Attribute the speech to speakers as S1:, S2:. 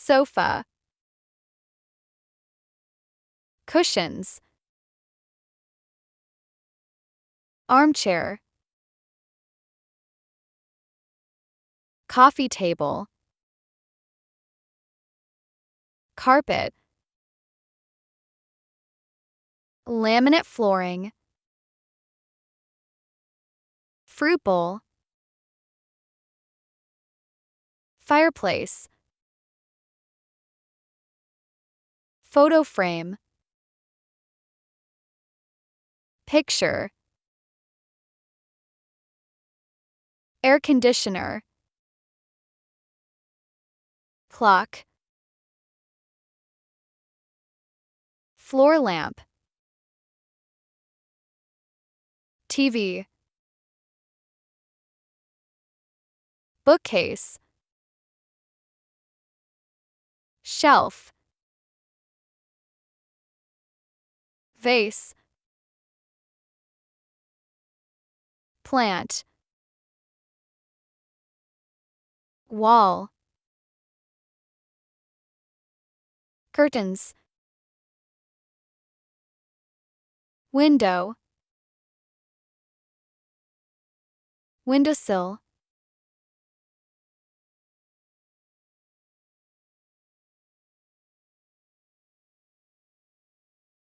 S1: sofa, cushions, armchair, coffee table, carpet, laminate flooring, fruit bowl, fireplace, photo frame, picture, air conditioner, clock, floor lamp, TV, bookcase, shelf, vase, plant, wall, curtains, window, windowsill,